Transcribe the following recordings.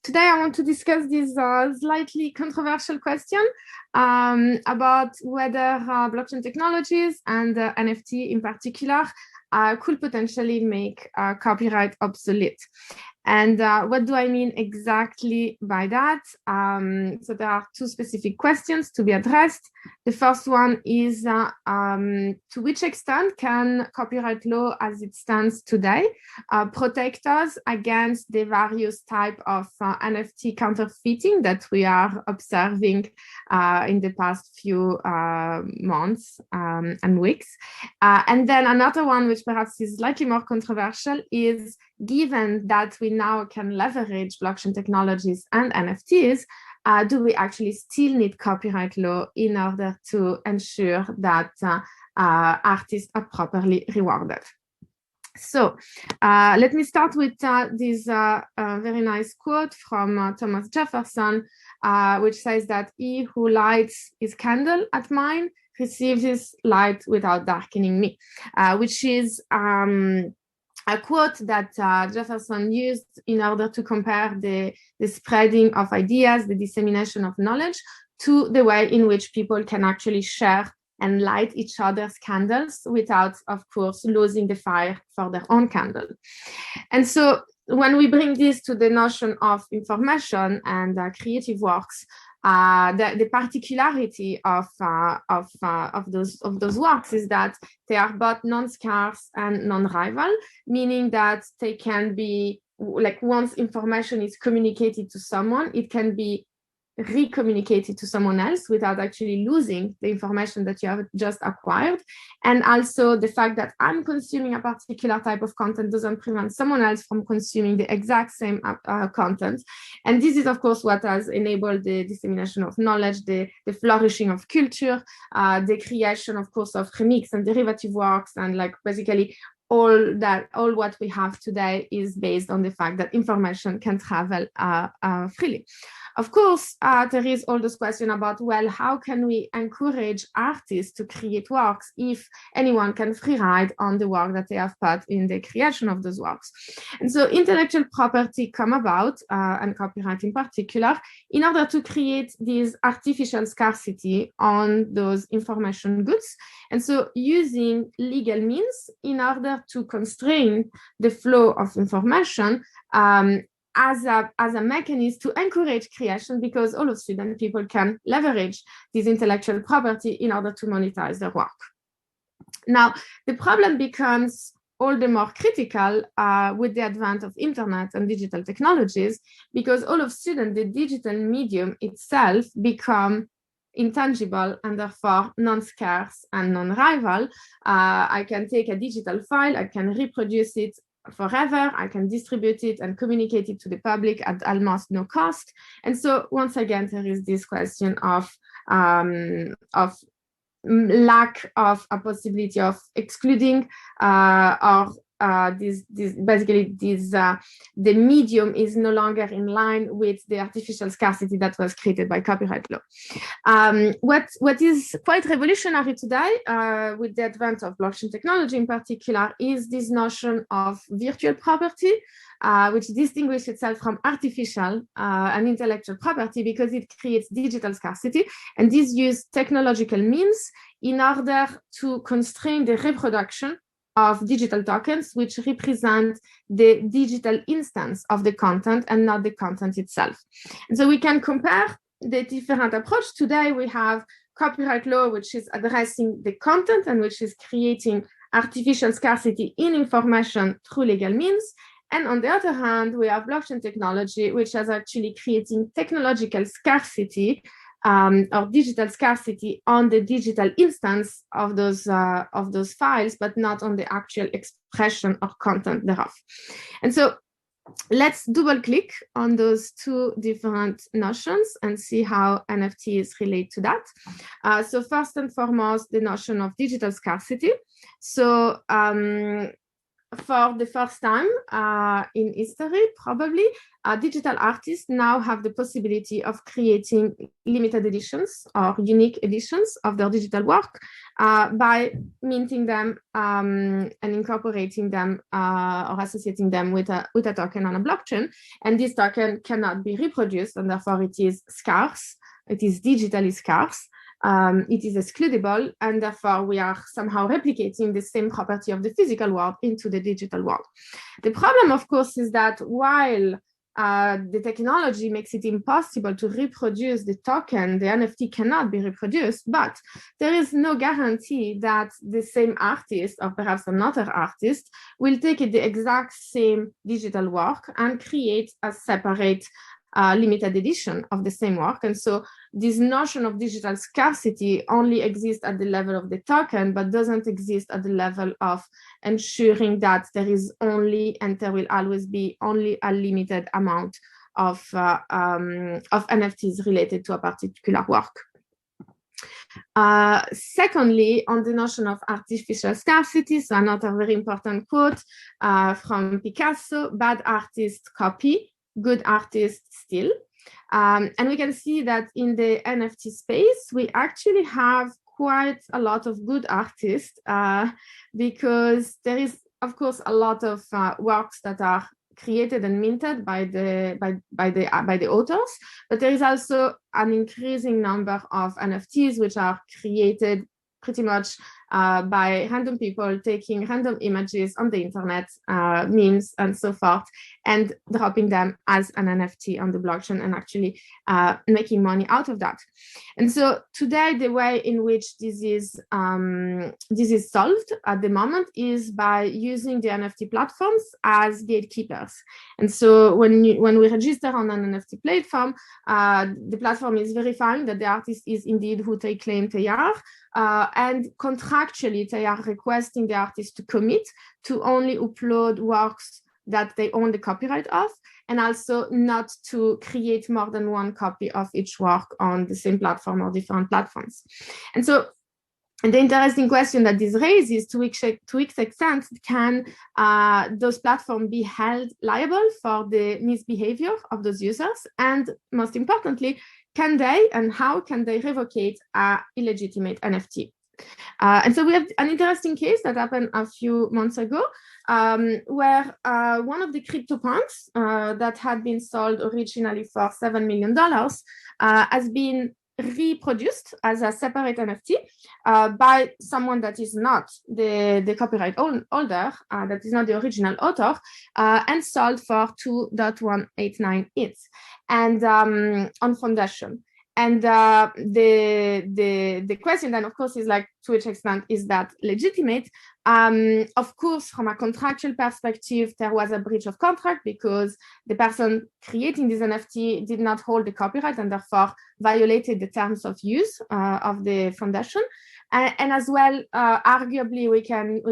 Today I want to discuss this slightly controversial question about whether blockchain technologies and NFT in particular could potentially make copyright obsolete. And what do I mean exactly by that? So there are two specific questions to be addressed. The first one is to which extent can copyright law as it stands today protect us against the various type of NFT counterfeiting that we are observing in the past few months and weeks. And then another one, which perhaps is slightly more controversial, is given that we now can leverage blockchain technologies and NFTs, do we actually still need copyright law in order to ensure that artists are properly rewarded? So let me start with this very nice quote from Thomas Jefferson, which says that he who lights his candle at mine receives his light without darkening me, which is a quote that Jefferson used in order to compare the spreading of ideas, the dissemination of knowledge, to the way in which people can actually share and light each other's candles without, of course, losing the fire for their own candle. And so when we bring this to the notion of information and creative works, the particularity of those works is that they are both non-scarce and non-rival, meaning that they can be, like, once information is communicated to someone, it can be recommunicated to someone else without actually losing the information that you have just acquired. And also the fact that I'm consuming a particular type of content doesn't prevent someone else from consuming the exact same content. And this is, of course, what has enabled the dissemination of knowledge, the flourishing of culture, the creation, of course, of remix and derivative works, and like basically all what we have today is based on the fact that information can travel freely. Of course, there is all this question about, well, how can we encourage artists to create works if anyone can free ride on the work that they have put in the creation of those works? And so intellectual property come about, and copyright in particular, in order to create this artificial scarcity on those information goods. And so using legal means in order to constrain the flow of information as a mechanism to encourage creation, because all of a sudden people can leverage this intellectual property in order to monetize their work. Now, the problem becomes all the more critical with the advent of internet and digital technologies, because all of a sudden the digital medium itself become intangible and therefore non-scarce and non-rival. I can take a digital file, I can reproduce it forever, I can distribute it and communicate it to the public at almost no cost. And so once again, there is this question of lack of a possibility of excluding the medium is no longer in line with the artificial scarcity that was created by copyright law. What is quite revolutionary today with the advent of blockchain technology in particular is this notion of virtual property, which distinguishes itself from artificial and intellectual property because it creates digital scarcity, and this uses technological means in order to constrain the reproduction of digital tokens, which represent the digital instance of the content and not the content itself. And so we can compare the different approach. Today we have copyright law, which is addressing the content and which is creating artificial scarcity in information through legal means. And on the other hand, we have blockchain technology, which is actually creating technological scarcity or digital scarcity on the digital instance of those files, but not on the actual expression or content thereof. And so let's double click on those two different notions and see how NFTs relate to that. So first and foremost, the notion of digital scarcity. So for the first time in history, probably, digital artists now have the possibility of creating limited editions or unique editions of their digital work by minting them and incorporating them or associating them with a token on a blockchain. And this token cannot be reproduced, and therefore it is scarce. It is digitally scarce. It is excludable, and therefore we are somehow replicating the same property of the physical world into the digital world. The problem, of course, is that while the technology makes it impossible to reproduce the token, the NFT cannot be reproduced, but there is no guarantee that the same artist, or perhaps another artist, will take the exact same digital work and create a separate limited edition of the same work. And so this notion of digital scarcity only exists at the level of the token, but doesn't exist at the level of ensuring that there is only, and there will always be only, a limited amount of NFTs related to a particular work. Secondly, on the notion of artificial scarcity, so another very important quote from Picasso: "Bad artists copy, good artists steal." And we can see that in the NFT space, we actually have quite a lot of good artists because there is, of course, a lot of works that are created and minted by the authors, but there is also an increasing number of NFTs which are created pretty much by random people taking random images on the internet, memes and so forth, and dropping them as an NFT on the blockchain and actually making money out of that. And so today, the way in which this is solved at the moment is by using the NFT platforms as gatekeepers. And so when we register on an NFT platform, the platform is verifying that the artist is indeed who they claim they are, and contractually they are requesting the artist to commit to only upload works that they own the copyright of, and also not to create more than one copy of each work on the same platform or different platforms. And so the interesting question that this raises, to which extent can those platforms be held liable for the misbehavior of those users? And most importantly, can they and how can they revocate an illegitimate NFT? And so we have an interesting case that happened a few months ago, where one of the CryptoPunks that had been sold originally for $7 million has been reproduced as a separate NFT by someone that is not the copyright holder, that is not the original author, and sold for 2.189 ETH and on Foundation. And the question then, of course, is like, to which extent is that legitimate? Of course, from a contractual perspective, there was a breach of contract because the person creating this NFT did not hold the copyright and therefore violated the terms of use of the foundation. And as well, arguably, we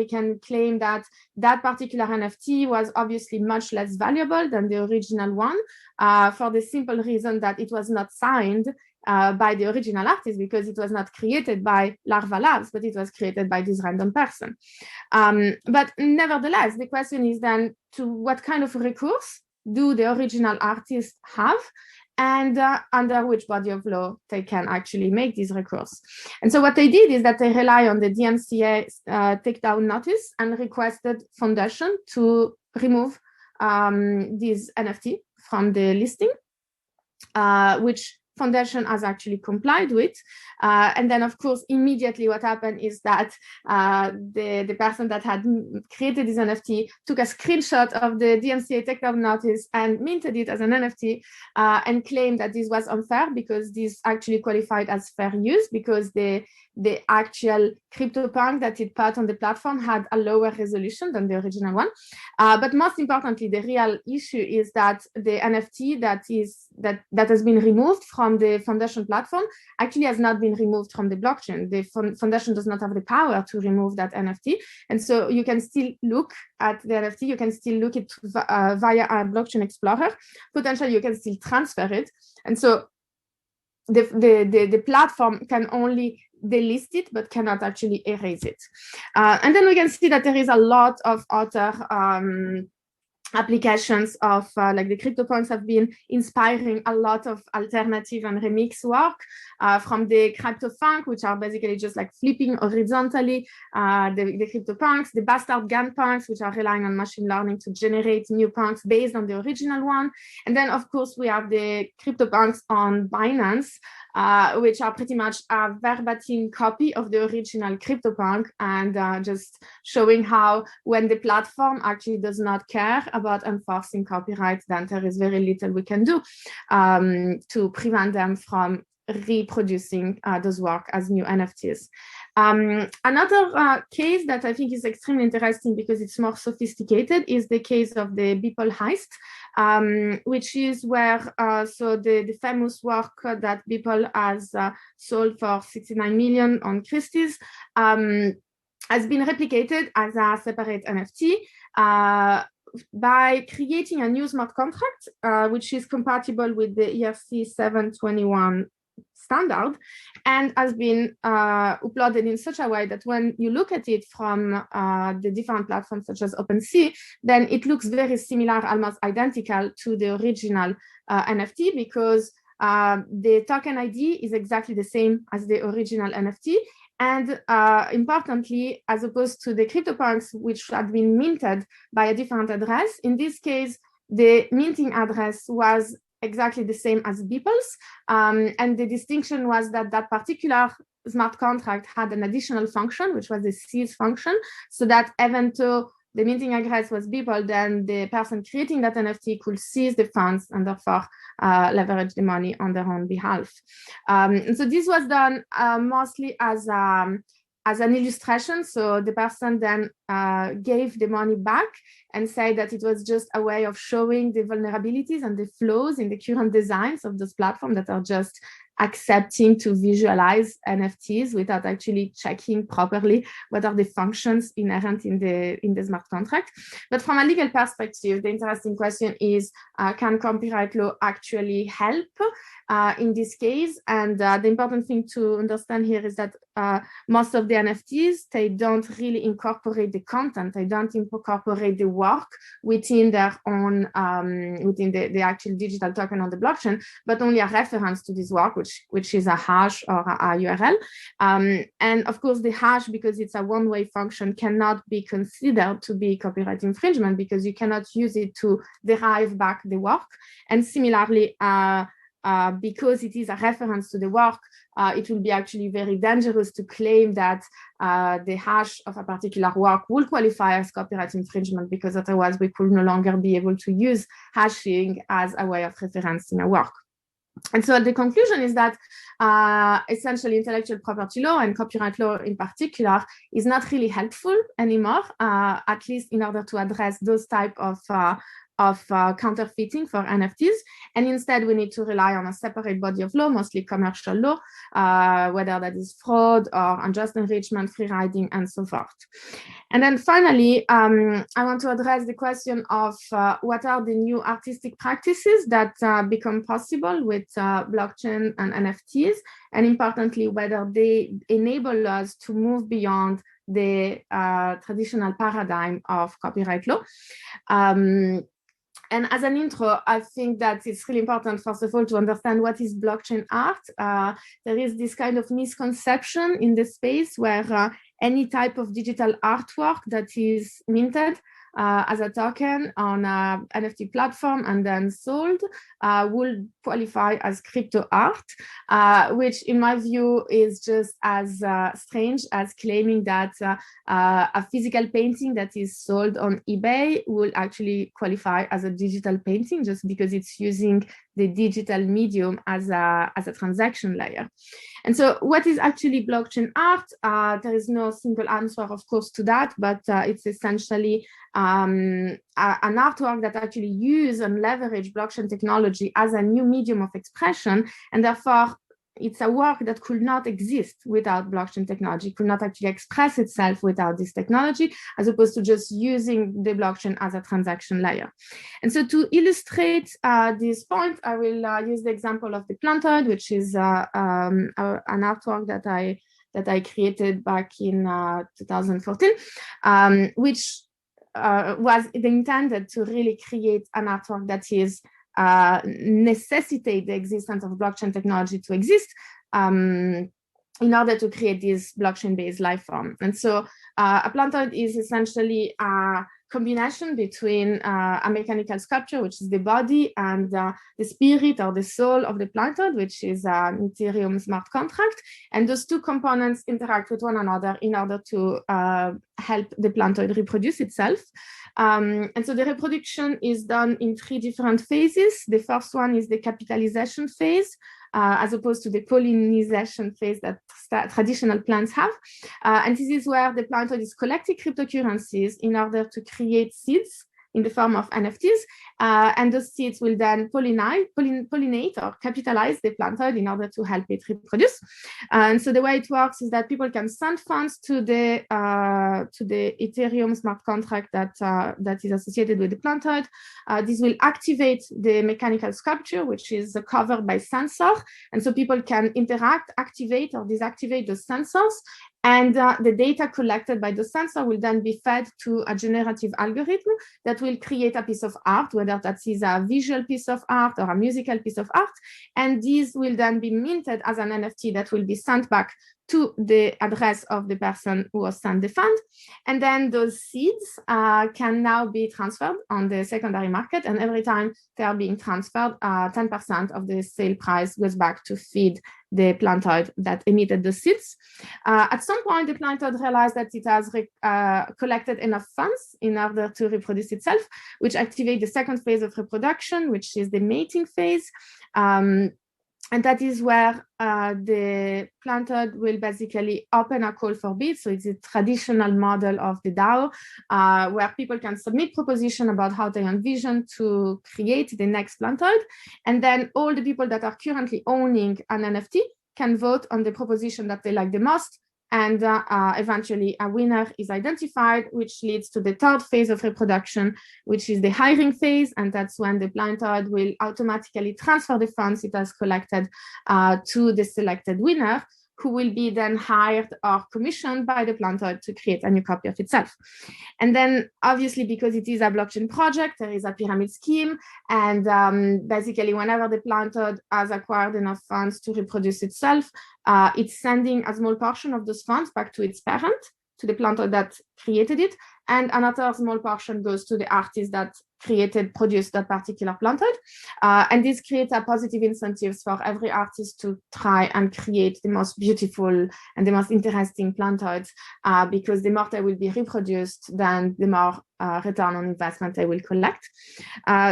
can claim that that particular NFT was obviously much less valuable than the original one for the simple reason that it was not signed by the original artist, because it was not created by Larva Labs, but it was created by this random person. But nevertheless, the question is then, to what kind of recourse do the original artists have, and under which body of law they can actually make this recourse? And so what they did is that they rely on the DMCA takedown notice and requested Foundation to remove this NFT from the listing, which Foundation has actually complied with. And then, of course, immediately what happened is that the person that had created this NFT took a screenshot of the DMCA takedown notice and minted it as an NFT and claimed that this was unfair because this actually qualified as fair use, because the actual CryptoPunk that it put on the platform had a lower resolution than the original one. But most importantly, the real issue is that the NFT that has been removed from the Foundation platform actually has not been removed from the blockchain. The Foundation does not have the power to remove that NFT. And so you can still look at the NFT, you can still look at it via a blockchain explorer. Potentially, you can still transfer it. And so the platform can only delist it, but cannot actually erase it. And then we can see that there is a lot of other applications of like the CryptoPunks have been inspiring a lot of alternative and remix work from the CryptoFunk, which are basically just like flipping horizontally the CryptoPunks, the bastard GAN punks, which are relying on machine learning to generate new punks based on the original one. And then, of course, we have the CryptoPunks on Binance, which are pretty much a verbatim copy of the original CryptoPunk, and just showing how when the platform actually does not care about enforcing copyright, then there is very little we can do to prevent them from reproducing those work as new NFTs. Another case that I think is extremely interesting because it's more sophisticated is the case of the Beeple heist, which is where so the famous work that Beeple has sold for 69 million on Christie's has been replicated as a separate NFT by creating a new smart contract, which is compatible with the AHRC 721 standard, and has been uploaded in such a way that when you look at it from the different platforms such as OpenSea, then it looks very similar, almost identical to the original NFT, because the token ID is exactly the same as the original NFT. And importantly, as opposed to the CryptoPunks, which had been minted by a different address, in this case, the minting address was exactly the same as Beeple's. And the distinction was that that particular smart contract had an additional function, which was the seize function, so that even though the minting address was Beeple, then the person creating that NFT could seize the funds and therefore leverage the money on their own behalf. And so this was done mostly as an illustration. So the person then gave the money back and said that it was just a way of showing the vulnerabilities and the flaws in the current designs of those platforms that are just accepting to visualize NFTs without actually checking properly what are the functions inherent in the smart contract. But from a legal perspective, the interesting question is, can copyright law actually help in this case? And the important thing to understand here is that most of the NFTs, they don't really incorporate the content, they don't incorporate the work within their own, within the actual digital token on the blockchain, but only a reference to this work, which is a hash or a URL. And of course, the hash, because it's a one-way function, cannot be considered to be copyright infringement because you cannot use it to derive back the work. And similarly, because it is a reference to the work, it will be actually very dangerous to claim that the hash of a particular work will qualify as copyright infringement, because otherwise we could no longer be able to use hashing as a way of referencing a work. And so the conclusion is that essentially intellectual property law and copyright law in particular is not really helpful anymore, at least in order to address those type of counterfeiting for NFTs. And instead, we need to rely on a separate body of law, mostly commercial law, whether that is fraud or unjust enrichment, free riding, and so forth. And then finally, I want to address the question of what are the new artistic practices that become possible with blockchain and NFTs, and importantly, whether they enable us to move beyond the traditional paradigm of copyright law. And as an intro, I think that it's really important, first of all, to understand what is blockchain art. There is this kind of misconception in the space where any type of digital artwork that is minted as a token on an NFT platform and then sold will qualify as crypto art, which in my view is just as strange as claiming that a physical painting that is sold on eBay will actually qualify as a digital painting just because it's using the digital medium as a transaction layer. And so what is actually blockchain art? There is no single answer, of course, to that, but it's essentially an artwork that actually use and leverage blockchain technology as a new medium of expression, and therefore it's a work that could not exist without blockchain technology, could not actually express itself without this technology, as opposed to just using the blockchain as a transaction layer. And so to illustrate this point, I will use the example of the plantoid, which is an artwork that I that I created back in 2014, which was intended to really create an artwork that is necessitate the existence of blockchain technology to exist in order to create this blockchain-based life form. And so a plantoid is essentially a combination between a mechanical sculpture, which is the body, and the spirit or the soul of the plantoid, which is an Ethereum smart contract. And those two components interact with one another in order to help the plantoid reproduce itself. And so the reproduction is done in 3 different phases. The first one is the capitalization phase, as opposed to the pollinization phase that traditional plants have. And this is where the plantoid is collecting cryptocurrencies in order to create seeds in the form of NFTs. And those seeds will then pollinate or capitalize the plantoid in order to help it reproduce. And so the way it works is that people can send funds to the Ethereum smart contract that is associated with the plantoid. This will activate the mechanical sculpture, which is covered by sensors. And so people can interact, activate or deactivate those sensors. And the data collected by the sensor will then be fed to a generative algorithm that will create a piece of art, whether that is a visual piece of art or a musical piece of art. And these will then be minted as an NFT that will be sent back to the address of the person who was sent the fund. And then those seeds can now be transferred on the secondary market. And every time they are being transferred, 10% of the sale price goes back to feed the plantoid that emitted the seeds. At some point, the plantoid realized that it has collected enough funds in order to reproduce itself, which activates the second phase of reproduction, which is the mating phase. And that is where the plantoid will basically open a call for bids. So it's a traditional model of the DAO, where people can submit proposition about how they envision to create the next plantoid. And then all the people that are currently owning an NFT can vote on the proposition that they like the most. And eventually a winner is identified, which leads to the third phase of reproduction, which is the hiring phase. And that's when the plantoid will automatically transfer the funds it has collected to the selected winner, who will be then hired or commissioned by the plantoid to create a new copy of itself. And then obviously, because it is a blockchain project, there is a pyramid scheme. And basically, whenever the plantoid has acquired enough funds to reproduce itself, it's sending a small portion of those funds back to its parent, to the plantoid that created it. And another small portion goes to the artist that produced that particular plantoid. And this creates a positive incentives for every artist to try and create the most beautiful and the most interesting plantoids, because the more they will be reproduced, then the more return on investment they will collect.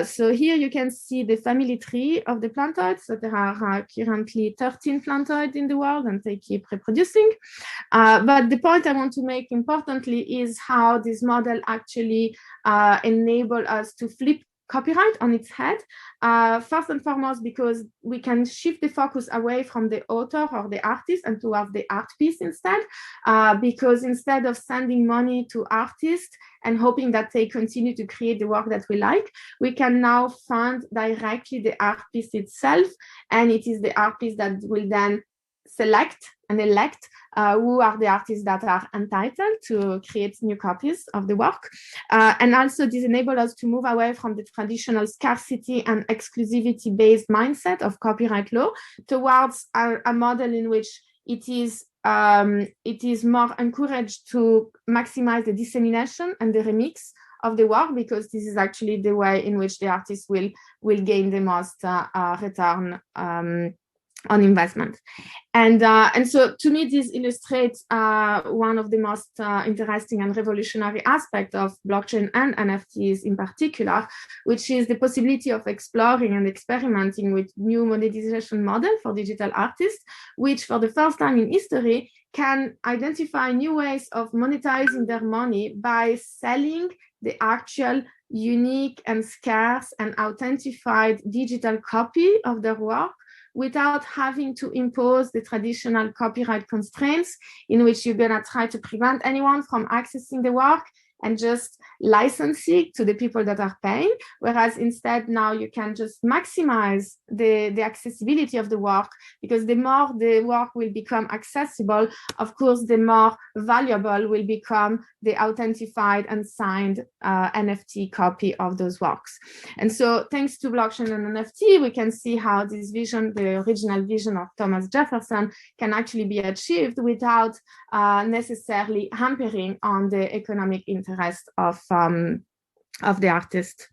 So here you can see the family tree of the plantoids. So there are currently 13 plantoids in the world, and they keep reproducing. But the point I want to make importantly is how this model actually enable us to flip copyright on its head. First and foremost, because we can shift the focus away from the author or the artist and towards the art piece instead, because instead of sending money to artists and hoping that they continue to create the work that we like, we can now fund directly the art piece itself. And it is the art piece that will then select and elect who are the artists that are entitled to create new copies of the work. And also this enables us to move away from the traditional scarcity and exclusivity-based mindset of copyright law towards a model in which it is more encouraged to maximize the dissemination and the remix of the work, because this is actually the way in which the artist will gain the most return on investment. And so to me, this illustrates one of the most interesting and revolutionary aspects of blockchain and NFTs in particular, which is the possibility of exploring and experimenting with new monetization models for digital artists, which for the first time in history can identify new ways of monetizing their money by selling the actual unique and scarce and authentified digital copy of their work, without having to impose the traditional copyright constraints in which you're going to try to prevent anyone from accessing the work and just licensing to the people that are paying, whereas instead now you can just maximize the accessibility of the work, because the more the work will become accessible, of course, the more valuable will become the authenticated and signed NFT copy of those works. And so thanks to blockchain and NFT, we can see how this vision, the original vision of Thomas Jefferson, can actually be achieved without necessarily hampering on the economic interest of the artist.